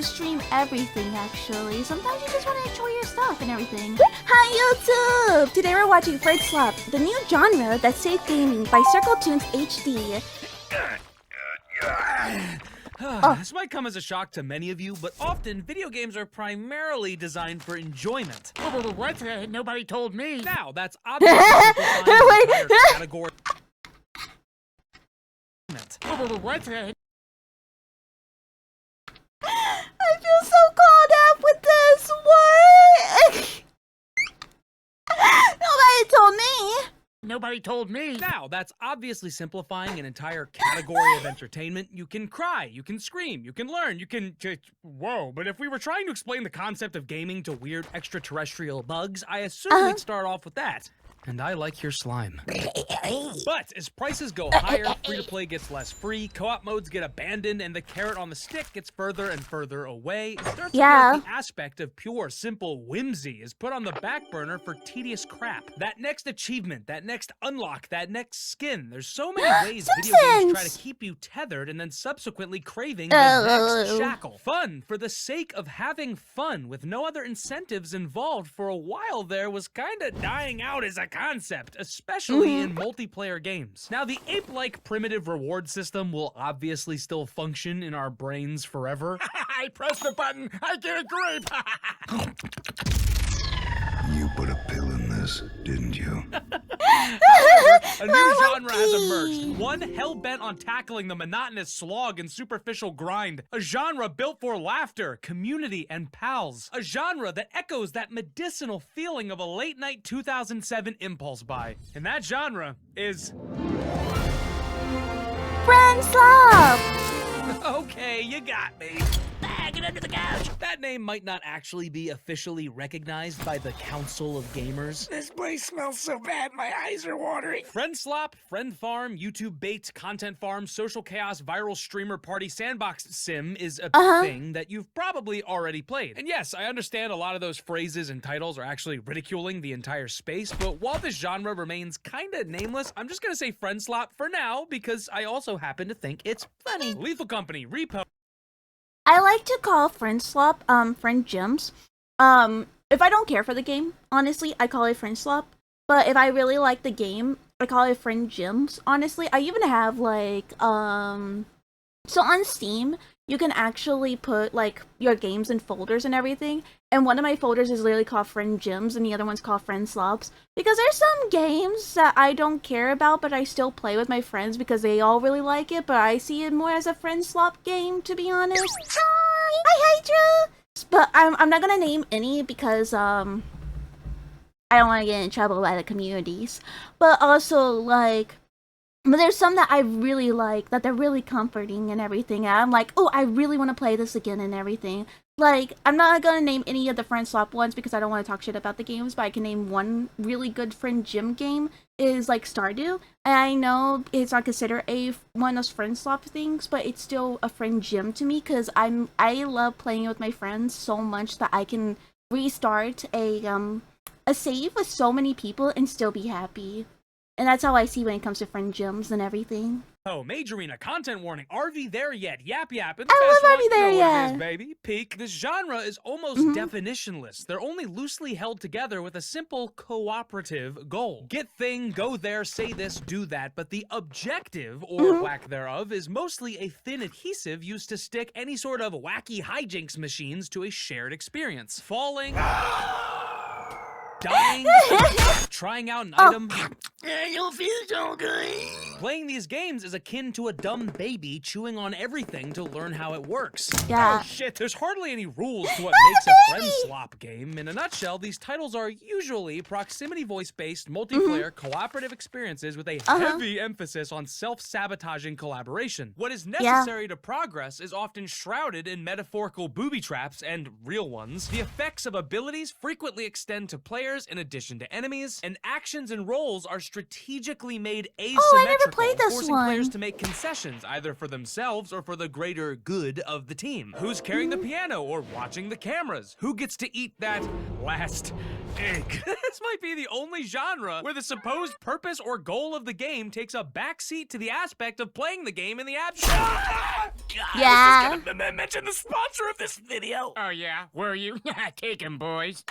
to stream everything, actually. Sometimes you just want to enjoy your stuff and everything. Hi, YouTube! Today we're watching Friendslop, the new genre that's safe gaming by Circle Tunes HD. This might come as a shock to many of you, but often video games are primarily designed for enjoyment. What? Nobody told me. Now, that's obviously simplifying the entire category. What? I feel so caught up with this. What? Nobody told me. Nobody told me. Now, that's obviously simplifying an entire category of entertainment. You can cry, you can scream, you can learn, you can... Whoa, but if we were trying to explain the concept of gaming to weird extraterrestrial bugs, I assume we'd start off with that. And I like your slime. But as prices go higher, free-to-play gets less free, co-op modes get abandoned, and the carrot on the stick gets further and further away. It starts to feel like the aspect of pure, simple whimsy is put on the back burner for tedious crap. That next achievement, that next unlock, that next skin. There's so many ways video games try to keep you tethered and then subsequently craving the next shackle. Fun for the sake of having fun with no other incentives involved for a while there was kinda dying out as a concept, especially in multiplayer games. Now, the ape-like primitive reward system will obviously still function in our brains forever. I pressed the button. I get a grape. You put a pill in this, didn't you? However, a new genre has emerged. One hell-bent on tackling the monotonous slog and superficial grind. A genre built for laughter, community, and pals. A genre that echoes that medicinal feeling of a late-night 2007 impulse buy. And that genre is... Friendslop! Okay, you got me. Get under the couch. That name might not actually be officially recognized by the Council of Gamers. This place smells so bad, my eyes are watering. Friendslop, Friend Farm, YouTube Bait, Content Farm, Social Chaos, Viral Streamer Party, Sandbox Sim is a thing that you've probably already played. And yes, I understand a lot of those phrases and titles are actually ridiculing the entire space, but while this genre remains kinda nameless, I'm just gonna say Friendslop for now because I also happen to think it's funny. Lethal Company, R.E.P.O. I like to call Friendslop, friend gyms. If I don't care for the game, honestly, I call it Friendslop. But if I really like the game, I call it friend gyms. Honestly, I even have like, so on Steam, you can actually put like your games in folders and everything. And one of my folders is literally called Friend Gyms, and the other one's called Friend Slops. Because there's some games that I don't care about, but I still play with my friends because they all really like it. But I see it more as a Friend Slop game, to be honest. Hi, Hydra! But I'm not gonna name any because I don't want to get in trouble by the communities. But also like. But there's some that I really like, that they're really comforting and everything. And I'm like, oh, I really want to play this again and everything. Like, I'm not going to name any of the Friendslop ones because I don't want to talk shit about the games, but I can name one really good friend gym game is like Stardew. And I know it's not considered one of those Friendslop things, but it's still a friend gym to me because I love playing it with my friends so much that I can restart a save with so many people and still be happy. And that's how I see when it comes to friend gyms and everything. Oh, Majorina, content warning. RV there yet? Yap yap. And I love RV there yet. Baby. Peak. This genre is almost definitionless. They're only loosely held together with a simple cooperative goal. Get thing, go there, say this, do that. But the objective, or lack thereof, is mostly a thin adhesive used to stick any sort of wacky hijinks machines to a shared experience. Falling. Dying, trying out an item. You'll feel so good. Playing these games is akin to a dumb baby chewing on everything to learn how it works. Yeah. Oh shit, there's hardly any rules to what makes a Friendslop game. In a nutshell, these titles are usually proximity voice-based, multiplayer, cooperative experiences with a heavy emphasis on self-sabotaging collaboration. What is necessary to progress is often shrouded in metaphorical booby traps and real ones. The effects of abilities frequently extend to players in addition to enemies, and actions and roles are strategically made asymmetrical, Oh, I never played this forcing players one. to make concessions either for themselves or for the greater good of the team. Who's carrying the piano or watching the cameras? Who gets to eat that last egg? This might be the only genre where the supposed purpose or goal of the game takes a backseat to the aspect of playing the game in the abstract. Yeah. I was just gonna mention the sponsor of this video. Oh, yeah? Were you? Take him, boys.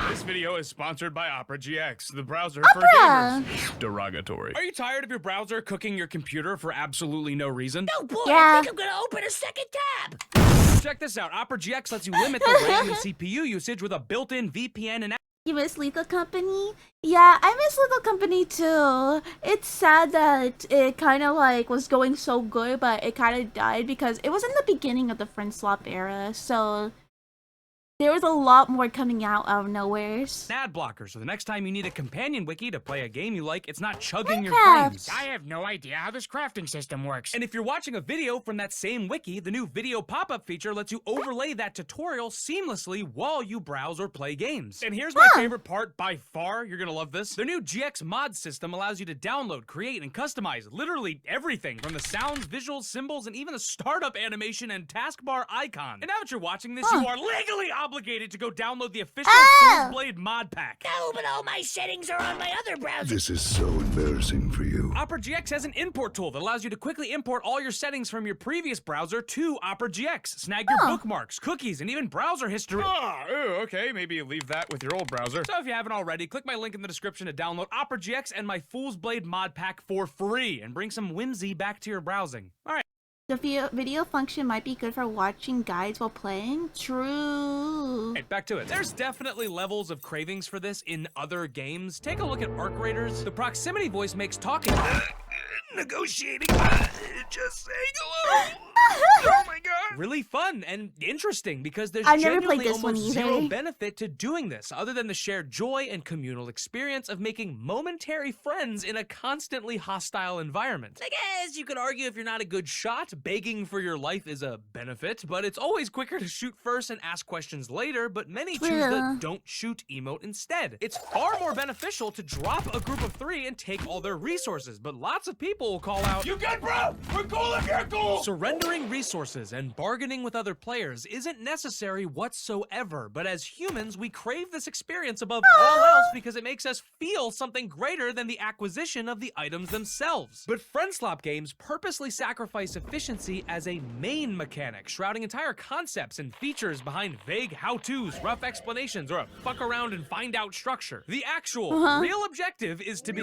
This video is sponsored by Opera GX, the browser for Opera. gamers. Derogatory. Are you tired of your browser cooking your computer for absolutely no reason? Oh boy, Yeah. I think I'm gonna open a second tab. Check this out. Opera GX lets you limit the RAM and CPU usage with a built-in VPN and You miss Lethal Company? Yeah, I miss Lethal Company too. It's sad that it kind of like was going so good, but it kind of died because it was in the beginning of the Friendslop era, so there was a lot more coming out of nowheres. ad blocker, so the next time you need a companion wiki to play a game you like, it's not chugging your Minecraft. frames. I have no idea how this crafting system works. And if you're watching a video from that same wiki, the new video pop-up feature lets you overlay that tutorial seamlessly while you browse or play games. And here's my favorite part by far, you're gonna love this. The new GX mod system allows you to download, create, and customize literally everything from the sounds, visuals, symbols, and even the startup animation and taskbar icon. And now that you're watching this, you are legally obligated to go download the official Fool's Blade mod pack. No, but all my settings are on my other browser. This is so embarrassing for you. Opera GX has an import tool that allows you to quickly import all your settings from your previous browser to Opera GX. Snag your bookmarks, cookies, and even browser history. Okay, maybe leave that with your old browser. So if you haven't already, click my link in the description to download Opera GX and my Fool's Blade mod pack for free and bring some whimsy back to your browsing. All right. The video function might be good for watching guides while playing. True. Right, back to it. There's definitely levels of cravings for this in other games. Take a look at Arc Raiders. The proximity voice makes talking Negotiating. Just saying hello. Oh my god. really fun and interesting because there's I've never genuinely played this one almost either. zero benefit to doing this other than the shared joy and communal experience of making momentary friends in a constantly hostile environment. I guess you could argue if you're not a good shot, begging for your life is a benefit, but it's always quicker to shoot first and ask questions later, but many choose the Yeah. don't shoot emote instead. It's far more beneficial to drop a group of 3 and take all their resources, but lots of people will call out, You good, bro? We're cool if you're cool. surrendering resources and bargaining with other players isn't necessary whatsoever, but as humans, we crave this experience above all else because it makes us feel something greater than the acquisition of the items themselves. But Friendslop games purposely sacrifice efficiency as a main mechanic, shrouding entire concepts and features behind vague how-tos, rough explanations, or a fuck around and find out structure. The actual, real objective is to be...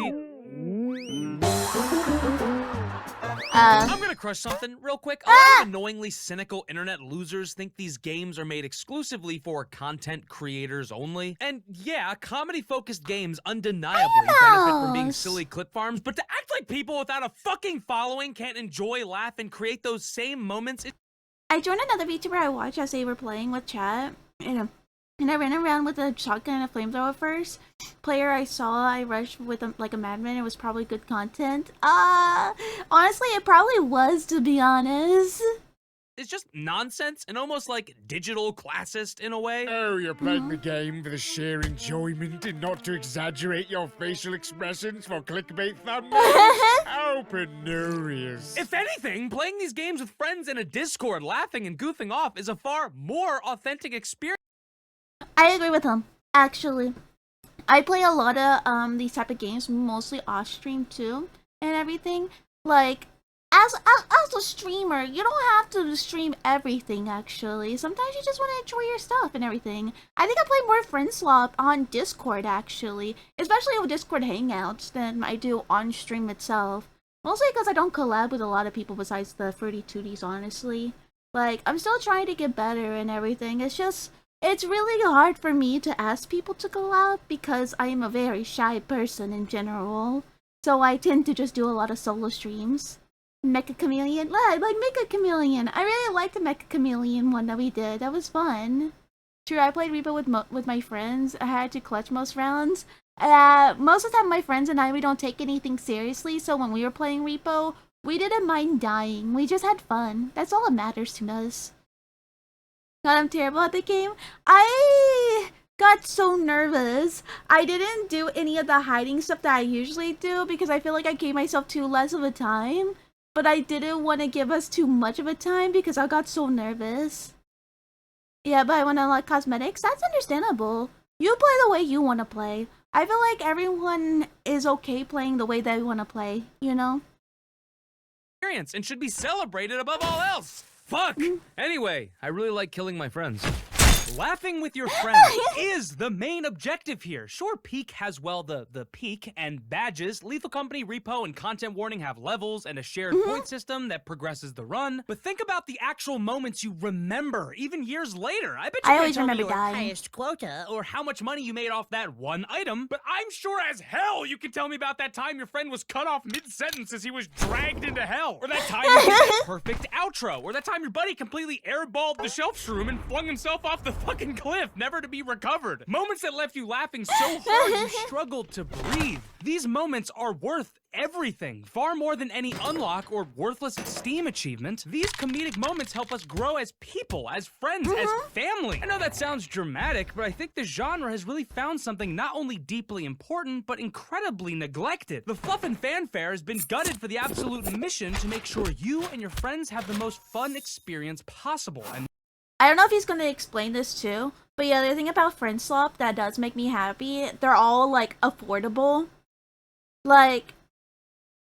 I'm gonna crush something real quick. A lot of annoyingly cynical internet losers think these games are made exclusively for content creators only. And yeah, comedy-focused games undeniably benefit from being Thanos. silly clip farms, but to act like people without a fucking following can't enjoy, laugh, and create those same moments, I joined another VTuber I watched as they were playing with chat, and I ran around with a shotgun and a flamethrower first. Player I saw, I rushed with like a madman. It was probably good content. Honestly, it probably was, to be honest. it's just nonsense and almost like digital classist in a way. Oh, you're playing the game for the sheer enjoyment and not to exaggerate your facial expressions for clickbait thumbnails? How penurious. If anything, playing these games with friends in a Discord, laughing and goofing off is a far more authentic experience. I agree with him, actually. I play a lot of these type of games, mostly off stream too, and everything. Like, as a streamer, you don't have to stream everything. Actually, sometimes you just want to enjoy your stuff and everything. I think I play more Friendslop on Discord actually, especially with Discord Hangouts than I do on stream itself. Mostly because I don't collab with a lot of people besides the Fruity Tooties. Honestly, like I'm still trying to get better and everything. It's really hard for me to ask people to collab because I am a very shy person in general. So I tend to just do a lot of solo streams. Mecha Chameleon, I like Mecha Chameleon. I really liked the Mecha Chameleon one that we did. That was fun. True, I played R.E.P.O with my friends. I had to clutch most rounds. Most of the time, my friends and I, we don't take anything seriously. So when we were playing R.E.P.O, we didn't mind dying. We just had fun. That's all that matters to us. God, I'm terrible at the game. I got so nervous. I didn't do any of the hiding stuff that I usually do because I feel like I gave myself too less of a time. But I didn't want to give us too much of a time because I got so nervous. Yeah, but I want to unlock cosmetics. That's understandable. You play the way you want to play. I feel like everyone is okay playing the way they want to play, you know? Experience and should be celebrated above all else. Fuck! Anyway, I really like killing my friends. Laughing with your friends is the main objective here. Sure, Peak has, well, the peak and badges. Lethal Company, R.E.P.O, and Content Warning have levels and a shared point system that progresses the run. But think about the actual moments you remember, even years later. I bet you I can't always tell me remember your dying. highest quota or how much money you made off that one item. But I'm sure as hell you can tell me about that time your friend was cut off mid-sentence as he was dragged into hell. Or that time you did that perfect outro. Or that time your buddy completely airballed the shelf shroom and flung himself off the fucking cliff, never to be recovered. Moments that left you laughing so hard you struggled to breathe. These moments are worth everything, far more than any unlock or worthless Steam achievement. These comedic moments help us grow as people, as friends, as family. I know that sounds dramatic, but I think the genre has really found something not only deeply important, but incredibly neglected. The fluff and fanfare has been gutted for the absolute mission to make sure you and your friends have the most fun experience possible. And I don't know if he's going to explain this too, but yeah, the thing about Friendslop that does make me happy, they're all, like, affordable. Like,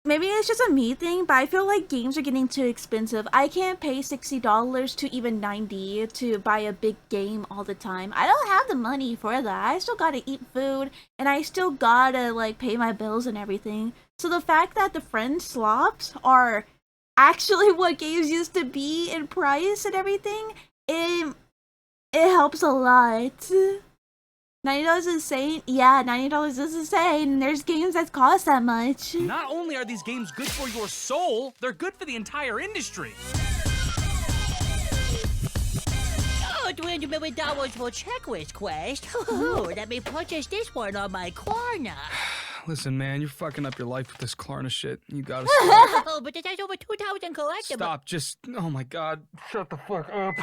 maybe it's just a me thing, but I feel like games are getting too expensive. I can't pay $60 to even $90 to buy a big game all the time. I don't have the money for that. I still gotta eat food, and I still gotta, like, pay my bills and everything. So the fact that the Friendslops are actually what games used to be in price and everything, it helps a lot. $90 is insane. Yeah, $90 is insane. There's games that cost that much. not only are these games good for your soul, they're good for the entire industry. Oh, $200 million for checklist quest. Oh, let me purchase this one on my Klarna. Listen, man, you're fucking up your life with this Klarna shit. You gotta Oh, but that's over 2,000 collectibles. Stop, just, oh my god, shut the fuck up.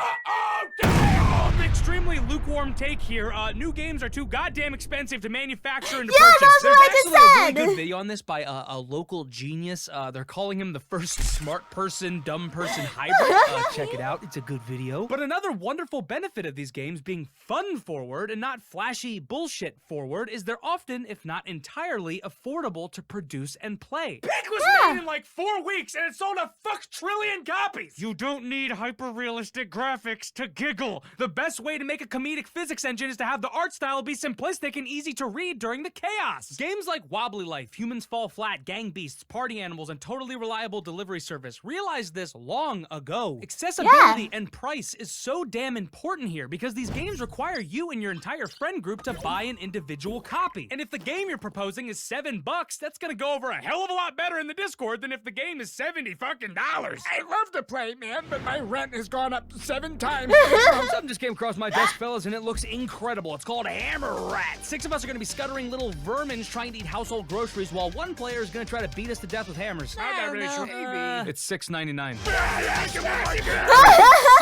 Extremely lukewarm take here. New games are too goddamn expensive to manufacture and to purchase. that's what I just There's actually a said. really good video on this by a local genius. They're calling him the first smart person, dumb person hybrid. Check it out. It's a good video. But another wonderful benefit of these games being fun forward and not flashy bullshit forward is they're often, if not entirely, affordable to produce and play. Pig was made in like 4 weeks and it sold a fuck trillion copies. You don't need hyper-realistic graphics to giggle. The best way to make a comedic physics engine is to have the art style be simplistic and easy to read during the chaos. Games like Wobbly Life, Humans Fall Flat, Gang Beasts, Party Animals, and Totally Reliable Delivery Service realized this long ago. Accessibility and price is so damn important here because these games require you and your entire friend group to buy an individual copy. And if the game you're proposing is $7, that's gonna go over a hell of a lot better in the Discord than if the game is $70 fucking dollars. I love to play, man, but my rent has gone up 7 times. Something just came across my desk, fellas, and it looks incredible. It's called Hammer Rat. 6 of us are gonna be scuttering little vermins trying to eat household groceries while one player is gonna try to beat us to death with hammers. It's $6.99.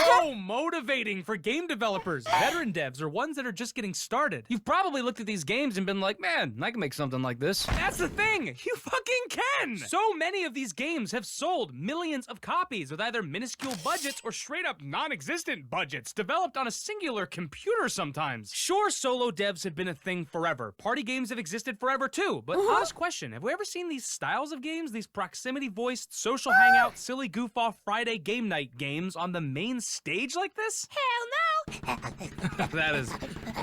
So motivating for game developers, veteran devs, or ones that are just getting started. You've probably looked at these games and been like, man, I can make something like this. That's the thing, you fucking can! So many of these games have sold millions of copies with either minuscule budgets or straight up non-existent budgets, developed on a singular computer sometimes. Sure, solo devs have been a thing forever. Party games have existed forever too, but honest question, have we ever seen these styles of games, these proximity-voiced, social hangout, silly goof-off Friday game night games on the main stage like this? Hell no!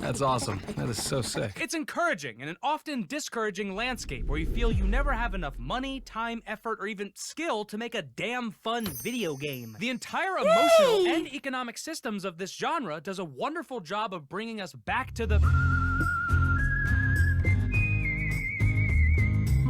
That's awesome. That is so sick. It's encouraging in an often discouraging landscape where you feel you never have enough money, time, effort, or even skill to make a damn fun video game. The entire emotional and economic systems of this genre does a wonderful job of bringing us back to the...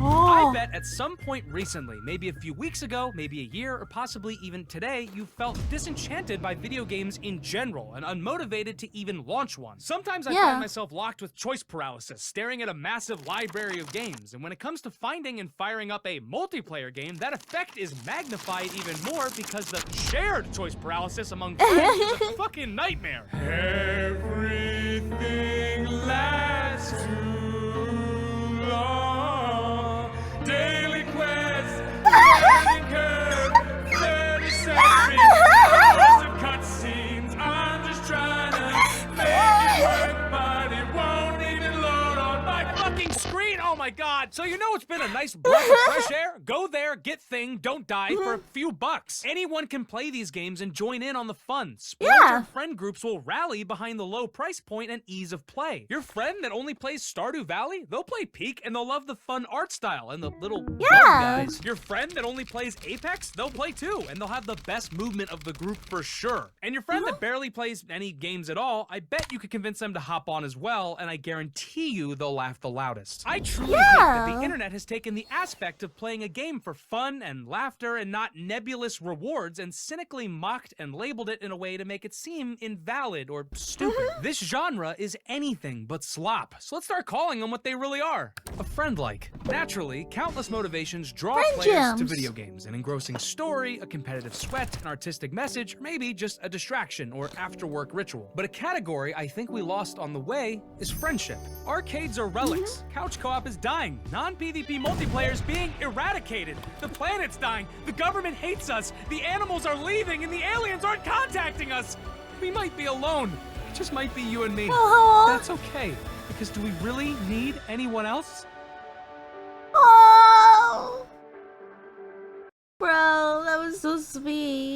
I bet at some point recently, maybe a few weeks ago, maybe a year, or possibly even today, you felt disenchanted by video games in general and unmotivated to even launch one. Sometimes I find myself locked with choice paralysis, staring at a massive library of games, and when it comes to finding and firing up a multiplayer game, that effect is magnified even more because the shared choice paralysis among friends is a fucking nightmare. Everything last too long. Daily quest, learning curve, 30 seconds, hours of cutscenes. I'm just trying to make it work, but it won't even load on my Fucking screen! Oh my god! So you know it's been a nice breath of fresh air? Go there, get thing, don't die for a few bucks. Anyone can play these games and join in on the fun. Spoilers and friend groups will rally behind the low price point and ease of play. Your friend that only plays Stardew Valley, they'll play Peak and they'll love the fun art style and the little bug guys. Your friend that only plays Apex, they'll play too, and they'll have the best movement of the group for sure. And your friend that barely plays any games at all, I bet you could convince them to hop on as well, and I guarantee you they'll laugh the loudest. I truly hate that the internet has taken the aspect of playing a game for fun and laughter and not nebulous rewards and cynically mocked and labeled it in a way to make it seem invalid or stupid. This genre is anything but slop, so let's start calling them what they really are. A friend-like. Naturally, countless motivations draw players to video games: an engrossing story, a competitive sweat, an artistic message, or maybe just a distraction or after-work ritual. But a category I think we lost on the way is friendship. Arcades are relics. Couch co-op is dying. Non-PvP multiplayer is being eradicated. The planet's dying. The government hates us. The animals are leaving and the aliens aren't contacting us. We might be alone. It just might be you and me. That's okay, because do we really need anyone else? Oh, bro, that was so sweet.